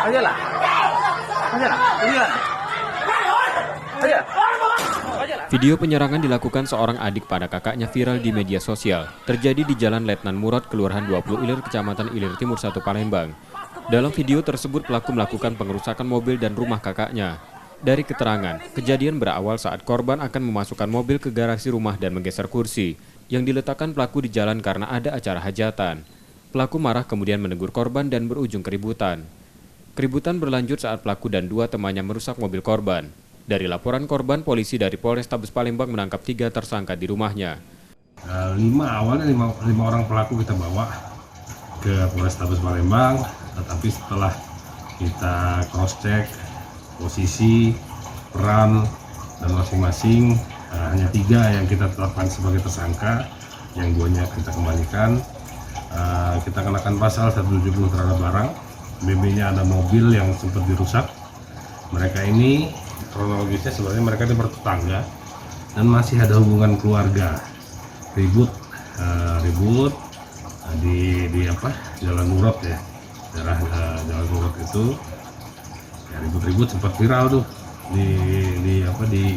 Aja lah. Aja lah. Aja. Aja. Video penyerangan dilakukan seorang adik pada kakaknya viral di media sosial. Terjadi di Jalan Letnan Murad, Kelurahan 20 Ilir, Kecamatan Ilir Timur 1, Palembang. Dalam video tersebut, pelaku melakukan pengerusakan mobil dan rumah kakaknya. Dari keterangan, kejadian berawal saat korban akan memasukkan mobil ke garasi rumah dan menggeser kursi yang diletakkan pelaku di jalan karena ada acara hajatan. Pelaku marah kemudian menegur korban dan berujung keributan. Keributan berlanjut saat pelaku dan dua temannya merusak mobil korban. Dari laporan korban, polisi dari Polrestabes Palembang menangkap 3 tersangka di rumahnya. Awalnya lima orang pelaku kita bawa ke Polrestabes Palembang, tetapi setelah kita cross check posisi, peran, dan masing-masing, hanya 3 yang kita tetapkan sebagai tersangka, yang 2-nya kita kembalikan. Kita kenakan pasal 170 terhadap barang, BB-nya ada mobil yang sempat dirusak. Mereka ini kronologisnya sebenarnya mereka itu bertetangga dan masih ada hubungan keluarga. Ribut di Jalan Murad ya, daerah Jalan Murad itu ya, ribut sempat viral tuh di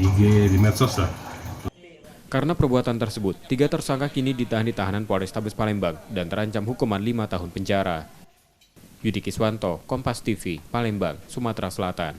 IG, di medsos lah. Karena perbuatan tersebut, 3 tersangka kini ditahan di tahanan Polrestabes Palembang dan terancam hukuman 5 tahun penjara. Yudi Kiswanto, Kompas TV, Palembang, Sumatera Selatan.